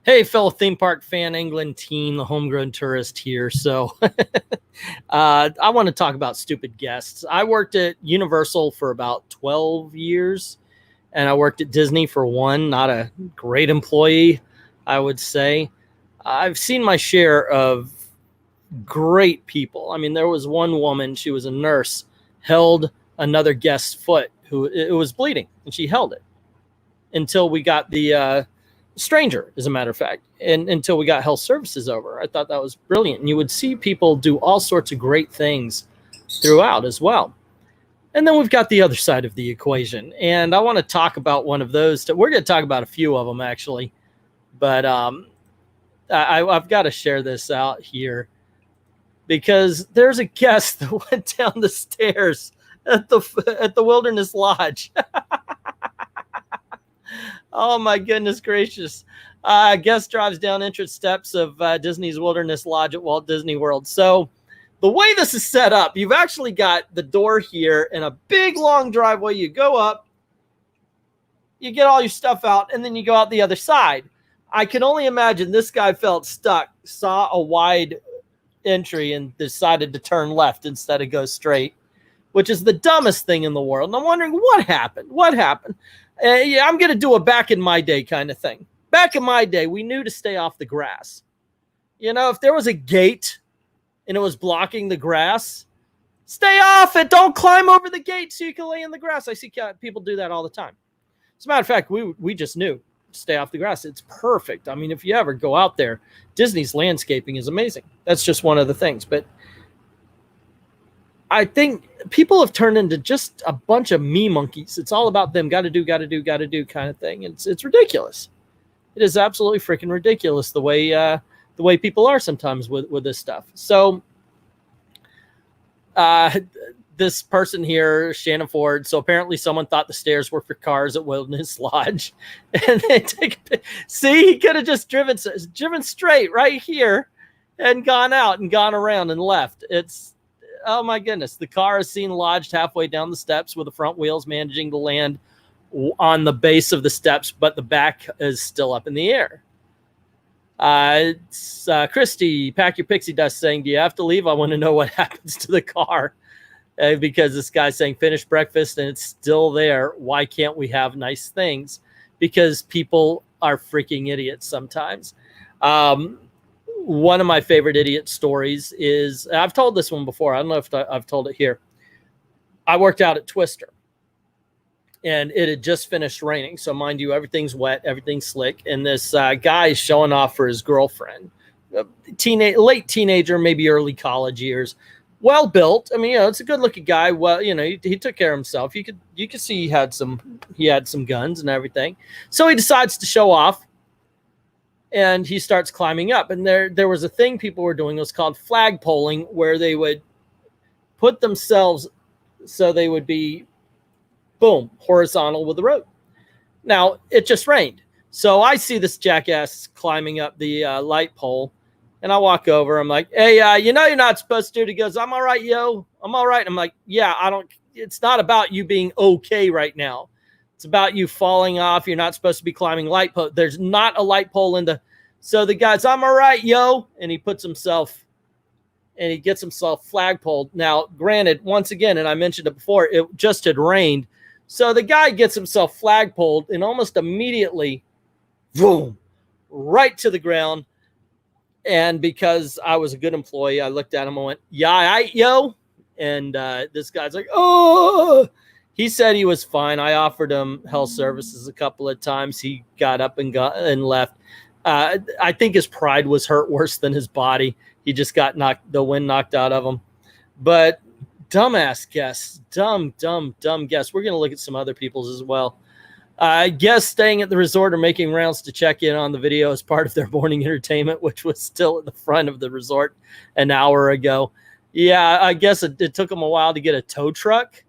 Hey, fellow theme park fan, England teen, the homegrown tourist here. So I want to talk about stupid guests. I worked at Universal for about 12 years, and I worked at Disney for one. Not a great employee, I would say. I've seen my share of great people. I mean, there was one woman, she was a nurse, held another guest's foot who it was bleeding, and she held it until we got the stranger, as a matter of fact, and until we got health services over. I thought that was brilliant. And you would see people do all sorts of great things throughout as well. And then we've got the other side of the equation. And I want to talk about one of those. We're going to talk about a few of them, actually. But I've got to share this out here because there's a guest that went down the stairs at the Wilderness Lodge. Oh, my goodness gracious. Guest drives down entrance steps of Disney's Wilderness Lodge at Walt Disney World. So the way this is set up, you've actually got the door here and a big, long driveway. You go up, you get all your stuff out, and then you go out the other side. I can only imagine this guy felt stuck, saw a wide entry, and decided to turn left instead of go straight, which is the dumbest thing in the world. And I'm wondering what happened. What happened? Yeah, I'm going to do a back in my day kind of thing. Back in my day, we knew to stay off the grass. You know, if there was a gate and it was blocking the grass, stay off it. Don't climb over the gate so you can lay in the grass. I see people do that all the time. As a matter of fact, we just knew to stay off the grass. It's perfect. I mean, if you ever go out there, Disney's landscaping is amazing. That's just one of the things. But I think people have turned into just a bunch of me monkeys. It's all about them. Got to do kind of thing. It's ridiculous. It is absolutely freaking ridiculous the way people are sometimes with this stuff. So this person here, Shannon Ford. So apparently someone thought the stairs were for cars at Wilderness Lodge, and they see, he could have just driven straight right here and gone out and gone around and left. Oh my goodness. The car is seen lodged halfway down the steps with the front wheels managing to land on the base of the steps, but the back is still up in the air. It's Christy, pack your pixie dust, saying, do you have to leave? I want to know what happens to the car. Because this guy's saying finish breakfast and it's still there. Why can't we have nice things? Because people are freaking idiots sometimes. One of my favorite idiot stories is, I've told this one before. I don't know if I've told it here. I worked out at Twister, and it had just finished raining. So mind you, everything's wet, everything's slick. And this guy is showing off for his girlfriend, late teenager, maybe early college years, well built. I mean, it's a good looking guy. Well, he took care of himself. You could see he had some guns and everything. So he decides to show off. And he starts climbing up. And there was a thing people were doing. It was called flagpoling, where they would put themselves so they would be, boom, horizontal with the road. Now, it just rained. So I see this jackass climbing up the light pole. And I walk over. I'm like, hey, you're not supposed to. He goes, I'm all right, yo. I'm all right. I'm like, yeah, it's not about you being okay right now. It's about you falling off. You're not supposed to be climbing light pole. There's not a light pole so the guy's, I'm all right, yo. And he gets himself flagpoled. Now, granted, once again, and I mentioned it before, it just had rained. So the guy gets himself flagpoled and almost immediately, boom, right to the ground. And because I was a good employee, I looked at him and went, yeah, all right, yo. And this guy's like, oh. He said he was fine. I offered him health services a couple of times. He got up and left. I think his pride was hurt worse than his body. He just got the wind knocked out of him. But dumbass guests, dumb guests. We're going to look at some other people's as well. Guests staying at the resort or making rounds to check in on the video as part of their morning entertainment, which was still at the front of the resort an hour ago. Yeah, I guess it took them a while to get a tow truck.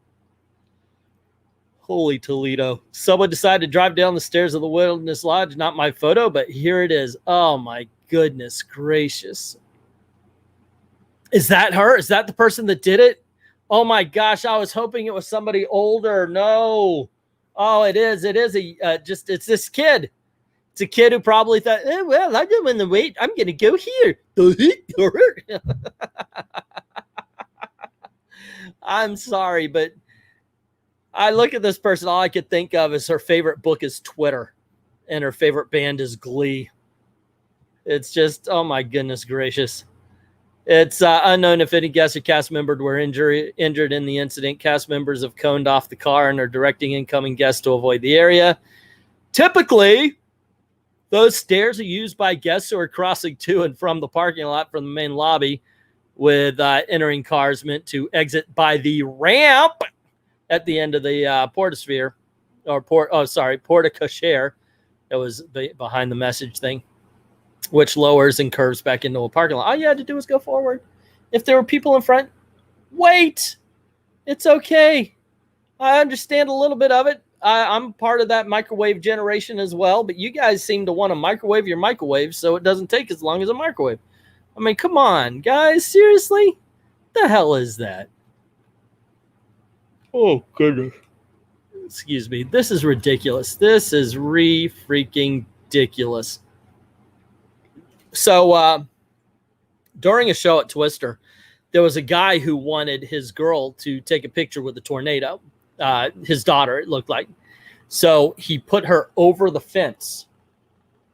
Holy Toledo. Someone decided to drive down the stairs of the Wilderness Lodge. Not my photo, but here it is. Oh, my goodness gracious. Is that her? Is that the person that did it? Oh, my gosh. I was hoping it was somebody older. No. Oh, it is. It is it's this kid. It's a kid who probably thought, well, I don't want to wait. I'm going to go here. I'm sorry, but I look at this person, all I could think of is her favorite book is Twitter, and her favorite band is Glee. It's just, oh my goodness gracious. It's unknown if any guests or cast members were injured in the incident. Cast members have coned off the car and are directing incoming guests to avoid the area. Typically, those stairs are used by guests who are crossing to and from the parking lot from the main lobby, with entering cars meant to exit by the ramp at the end of the portosphere, or porte cochere. That was behind the message thing, which lowers and curves back into a parking lot. All you had to do was go forward. If there were people in front, wait. It's okay. I understand a little bit of it. I'm part of that microwave generation as well, but you guys seem to want to microwave your microwave so it doesn't take as long as a microwave. I mean, come on, guys. Seriously? What the hell is that? Oh, goodness. Excuse me. This is ridiculous. This is freaking ridiculous. So during a show at Twister, there was a guy who wanted his girl to take a picture with the tornado. His daughter, it looked like. So he put her over the fence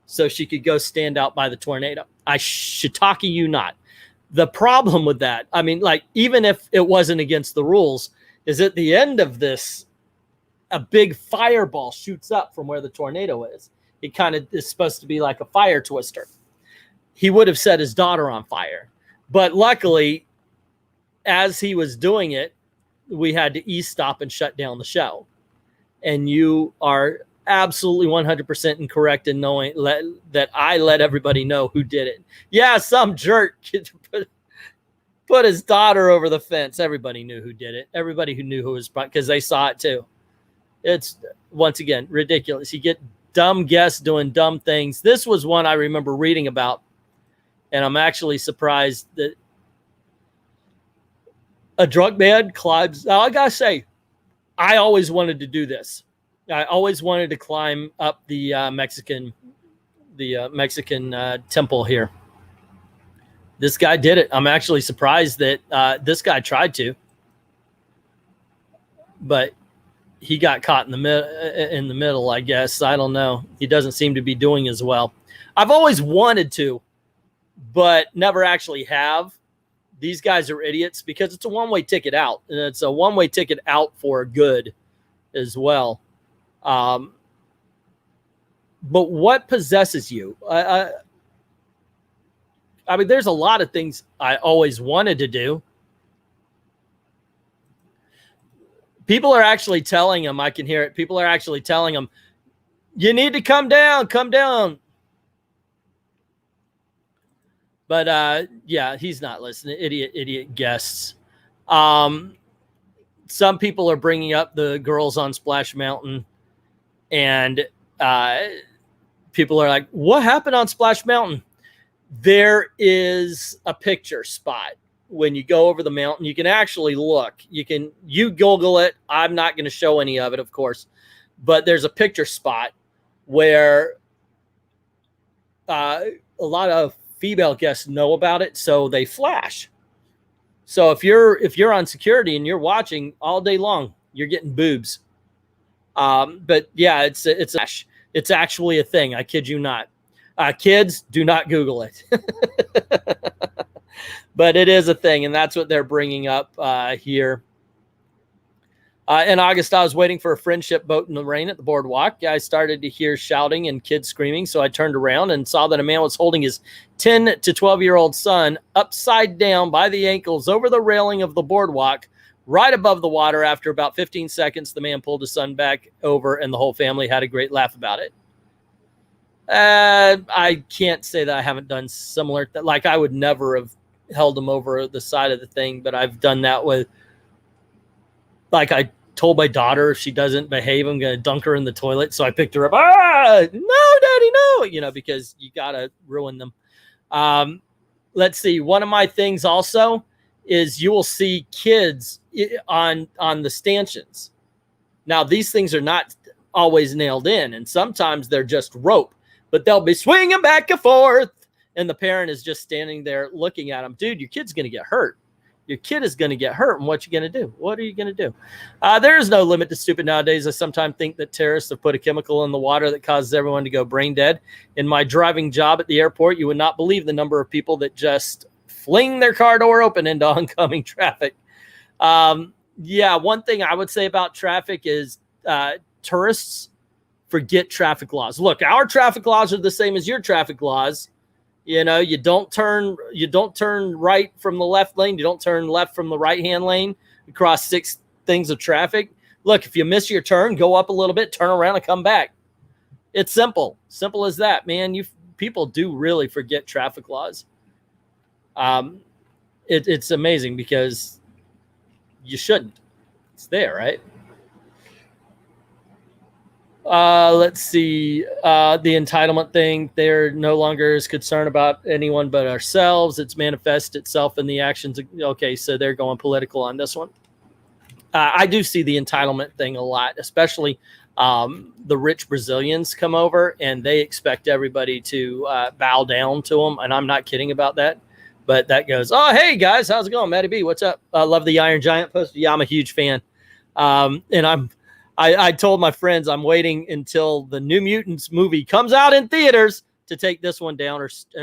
so she could go stand out by the tornado. I shiitake you not. The problem with that, I mean, like, even if it wasn't against the rules, is at the end of this, a big fireball shoots up from where the tornado is. It kind of is supposed to be like a fire twister. He would have set his daughter on fire. But luckily, as he was doing it, we had to e-stop and shut down the show. And you are absolutely 100% incorrect in knowing that I let everybody know who did it. Yeah, some jerk put his daughter over the fence. Everybody knew who did it. Everybody who knew who was, because they saw it too. It's, once again, ridiculous. You get dumb guests doing dumb things. This was one I remember reading about, and I'm actually surprised that a drunk man climbs. Now, I gotta say, I always wanted to do this. I always wanted to climb up the Mexican temple here. This guy did it. I'm actually surprised that this guy tried to, but he got caught in the middle, I guess. I don't know. He doesn't seem to be doing as well. I've always wanted to, but never actually have. These guys are idiots because it's a one-way ticket out, and it's a one-way ticket out for good as well. But what possesses you? I mean, there's a lot of things I always wanted to do. People are actually telling him, I can hear it. People are actually telling him, you need to come down, come down. But yeah, he's not listening. Idiot guests. Some people are bringing up the girls on Splash Mountain, and people are like, what happened on Splash Mountain? There is a picture spot. When you go over the mountain, you can actually look. You Google it. I'm not going to show any of it, of course, but there's a picture spot where a lot of female guests know about it, so they flash. So if you're on security and you're watching all day long, you're getting boobs. But yeah, it's actually a thing. I kid you not. Kids, do not Google it. But it is a thing, and that's what they're bringing up here. In August, I was waiting for a friendship boat in the rain at the boardwalk. I started to hear shouting and kids screaming, so I turned around and saw that a man was holding his 10 to 12-year-old son upside down by the ankles over the railing of the boardwalk, right above the water. After about 15 seconds, the man pulled his son back over, and the whole family had a great laugh about it. I can't say that I haven't done similar. Like, I would never have held him over the side of the thing, but I've done that with, like, I told my daughter if she doesn't behave, I'm going to dunk her in the toilet. So I picked her up. No, Daddy, no, because you got to ruin them. Let's see. One of my things also is you will see kids on the stanchions. Now, these things are not always nailed in, and sometimes they're just rope. but they'll be swinging back and forth. And the parent is just standing there looking at them. Dude, your kid's going to get hurt. Your kid is going to get hurt. And what you going to do? What are you going to do? There is no limit to stupid nowadays. I sometimes think that terrorists have put a chemical in the water that causes everyone to go brain dead. In my driving job at the airport, you would not believe the number of people that just fling their car door open into oncoming traffic. Yeah, one thing I would say about traffic is tourists forget traffic laws. Look, our traffic laws are the same as your traffic laws. You know, you don't turn right from the left lane. You don't turn left from the right-hand lane across 6 things of traffic. Look, if you miss your turn, go up a little bit, turn around and come back. It's simple. Simple as that, man. People do really forget traffic laws. It's amazing because you shouldn't. It's there, right? Let's see. The entitlement thing, they're no longer as concerned about anyone but ourselves. It's manifested itself in the actions. Okay, so they're going political on this one. I do see the entitlement thing a lot, especially the rich Brazilians come over and they expect everybody to bow down to them. And I'm not kidding about that. But that goes, oh, hey, guys, how's it going? Matty B, what's up? I love the Iron Giant poster. Yeah, I'm a huge fan. And I told my friends I'm waiting until the New Mutants movie comes out in theaters to take this one down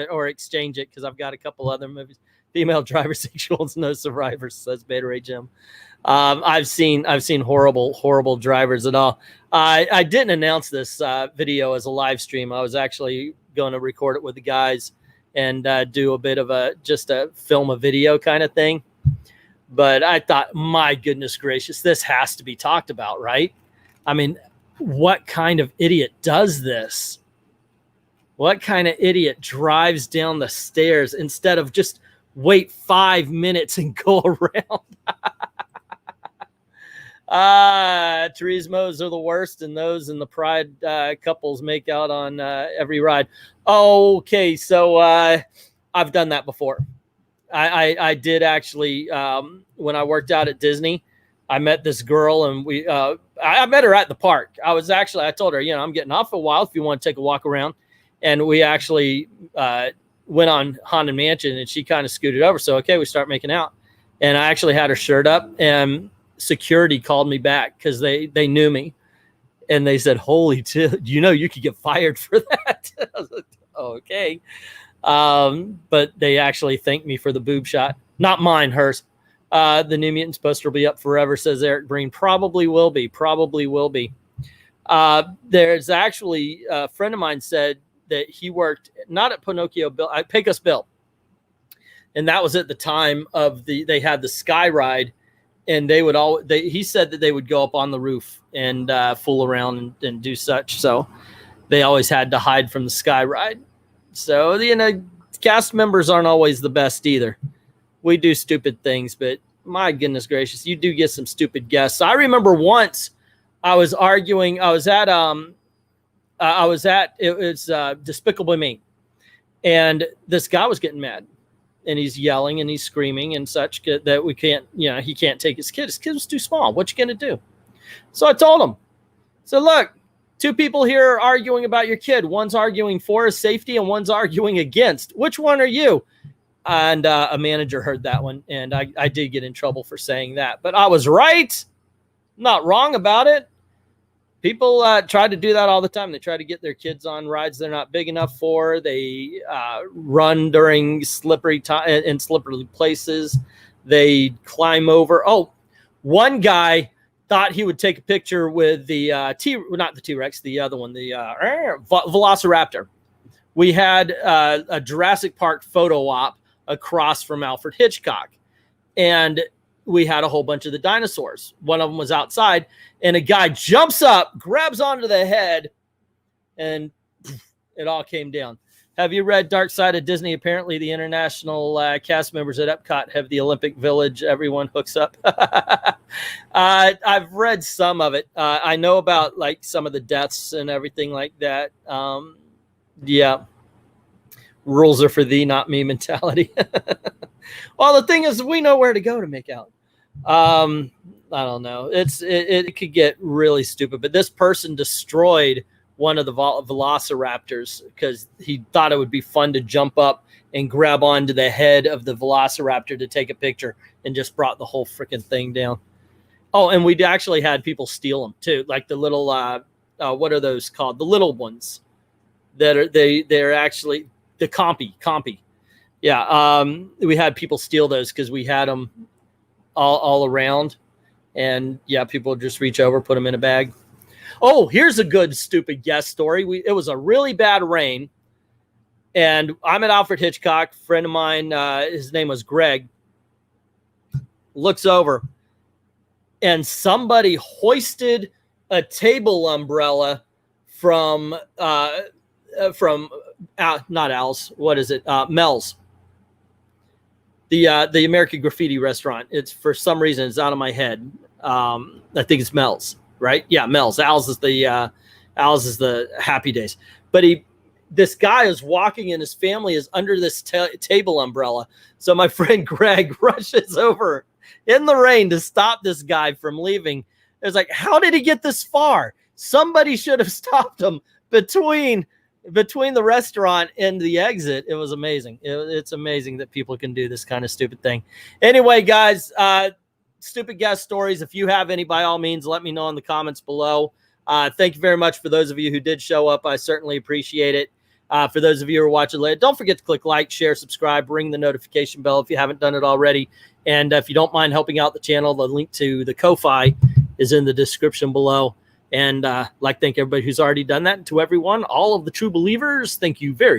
or exchange it because I've got a couple other movies. Female driver sexuals, no survivors, says Beta Ray Jim. I've seen horrible drivers and all. I didn't announce this video as a live stream. I was actually going to record it with the guys and do a bit of just a film a video kind of thing. But I thought, my goodness gracious, this has to be talked about, right? I mean, what kind of idiot does this? What kind of idiot drives down the stairs instead of just wait 5 minutes and go around? Turismos are the worst, and those in the pride couples make out on every ride. Okay, so I've done that before. I did actually, when I worked out at Disney, I met this girl and I met her at the park. I told her, you know, I'm getting off for a while if you want to take a walk around. And we actually went on Haunted Mansion and she kind of scooted over. So, okay, we start making out. And I actually had her shirt up and security called me back because they knew me. And they said, holy, you know, you could get fired for that. I was like, okay. But they actually thanked me for the boob shot. Not mine, hers. The New Mutants poster will be up forever, says Eric Green. Probably will be. There's actually a friend of mine said that he worked not at Pinocchio Bill, at Pecos Bill. And that was at the time of they had the Sky Ride, and he said that they would go up on the roof and fool around and do such. So they always had to hide from the Sky Ride. So, you know, cast members aren't always the best either. We do stupid things, but my goodness gracious, you do get some stupid guests. I remember once I was arguing. I was at Despicable Me, and this guy was getting mad, and he's yelling and he's screaming and such that we can't, you know, he can't take his kid. His kid was too small. What you gonna do? So I told him. So look, 2 people here are arguing about your kid. One's arguing for his safety and one's arguing against. Which one are you? And a manager heard that one, and I did get in trouble for saying that. But I was right. Not wrong about it. People try to do that all the time. They try to get their kids on rides they're not big enough for. They run during slippery places. They climb over. Oh, one guy thought he would take a picture with the not the T-Rex, the other one, the Velociraptor. We had a Jurassic Park photo op across from Alfred Hitchcock, and we had a whole bunch of the dinosaurs. One of them was outside, and a guy jumps up, grabs onto the head, and it all came down. Have you read Dark Side of Disney? Apparently the international cast members at Epcot have the Olympic Village. Everyone hooks up. I've read some of it. I know about like some of the deaths and everything like that. Yeah. Rules are for thee, not me mentality. Well, the thing is, we know where to go to make out. I don't know. It could get really stupid, but this person destroyed one of the velociraptors because he thought it would be fun to jump up and grab onto the head of the velociraptor to take a picture, and just brought the whole freaking thing down. Oh, and we actually had people steal them too, like the little what are those called? The little ones that are they're actually the compy. Yeah, we had people steal those because we had them all around, and yeah, people would just reach over, put them in a bag. Oh, here's a good stupid guest story. It was a really bad rain, and I'm at Alfred Hitchcock. A friend of mine, his name was Greg, looks over, and somebody hoisted a table umbrella from not Al's. What is it? Mel's. The American Graffiti restaurant. It's for some reason it's out of my head. I think it's Mel's, right? Yeah, Mel's. Al's is the Happy Days. But this guy is walking and his family is under this table umbrella. So my friend Greg rushes over in the rain to stop this guy from leaving. It was like, how did he get this far? Somebody should have stopped him between the restaurant and the exit. It was amazing. It's amazing that people can do this kind of stupid thing. Anyway, guys, stupid guest stories. If you have any, by all means, let me know in the comments below. Thank you very much for those of you who did show up. I certainly appreciate it. For those of you who are watching later, don't forget to click like, share, subscribe, ring the notification bell if you haven't done it already. And if you don't mind helping out the channel, the link to the Ko-Fi is in the description below. And like thank everybody who's already done that. And to everyone, all of the true believers, thank you very